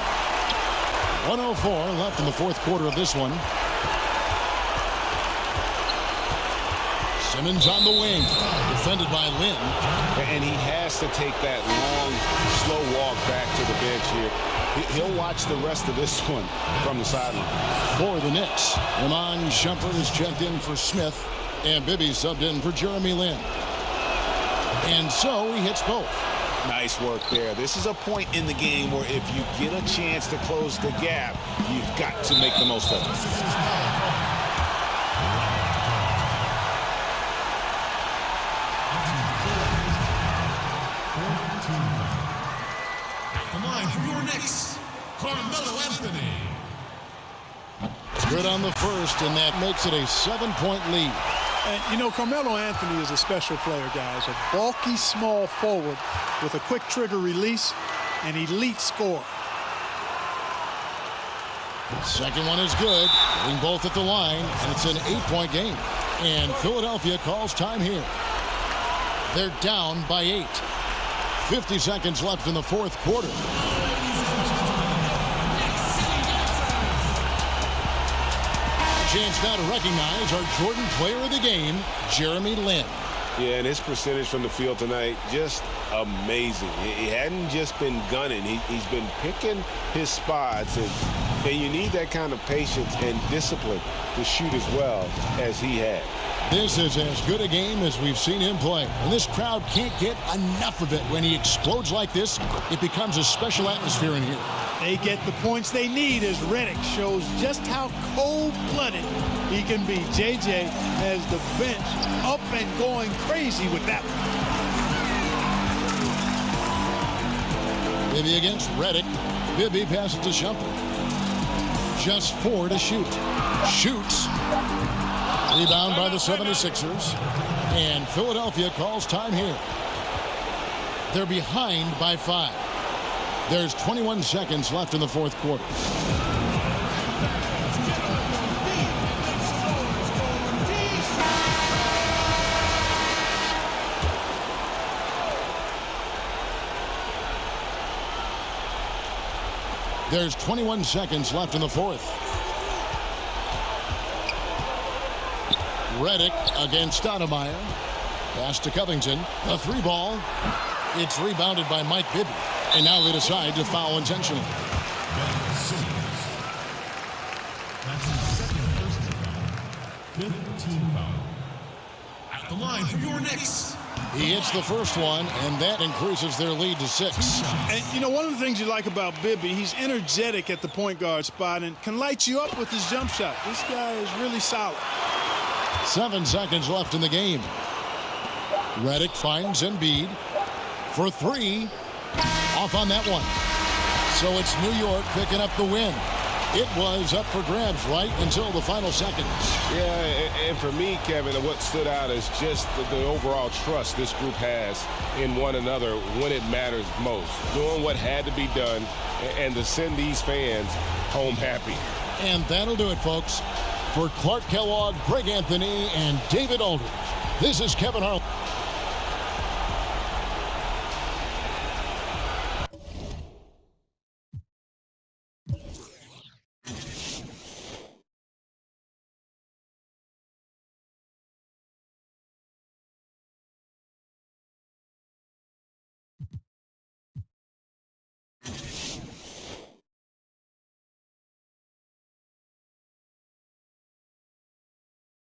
1:04 left in the fourth quarter of this one. Simmons on the wing, defended by Lynn. And he has to take that long, slow walk back to the bench here. He'll watch the rest of this one from the sideline. For the Knicks, Iman Shumpert is checked in for Smith, and Bibby subbed in for Jeremy Lin. And so he hits both. Nice work there. This is a point in the game where if you get a chance to close the gap, you've got to make the most of it. The line for your Knicks, Carmelo Anthony. Good on the first, and that makes it a 7-point lead. And, you know, Carmelo Anthony is a special player, guys. A bulky, small forward with a quick trigger release, an elite scorer. Second one is good. Getting both at the line, and it's an 8-point game. And Philadelphia calls time here. They're down by 8. 50 seconds left in the fourth quarter. Chance now to recognize our Jordan player of the game, Jeremy Lin. Yeah, and his percentage from the field tonight, just amazing. He hadn't just been gunning. He's been picking his spots, and you need that kind of patience and discipline to shoot as well as he had. This is as good a game as we've seen him play. And this crowd can't get enough of it. When he explodes like this, it becomes a special atmosphere in here. They get the points they need as Redick shows just how cold-blooded he can be. JJ has the bench up and going crazy with that one. Bibby against Redick. Bibby passes to Shumpert. Just 4 to shoot. Shoots. Rebound by the 76ers. And Philadelphia calls time here. They're behind by 5. There's 21 seconds left in the fourth quarter. There's 21 seconds left in the fourth. Redick against Stoudemire. Pass to Covington. A 3-ball. It's rebounded by Mike Bibby. And now they decide to foul intentionally. That's his second personal foul. 5th team foul. At the line for your Knicks. He hits the first one, and that increases their lead to 6. And, you know, one of the things you like about Bibby, he's energetic at the point guard spot and can light you up with his jump shot. This guy is really solid. 7 seconds left in the game. Redick finds Embiid for 3. Off on that one. So it's New York picking up the win. It was up for grabs right until the final seconds. Yeah, and for me, Kevin, what stood out is just the overall trust this group has in one another when it matters most. Doing what had to be done and to send these fans home happy. And that'll do it, folks. For Clark Kellogg, Greg Anthony, and David Aldridge, this is Kevin Harlan.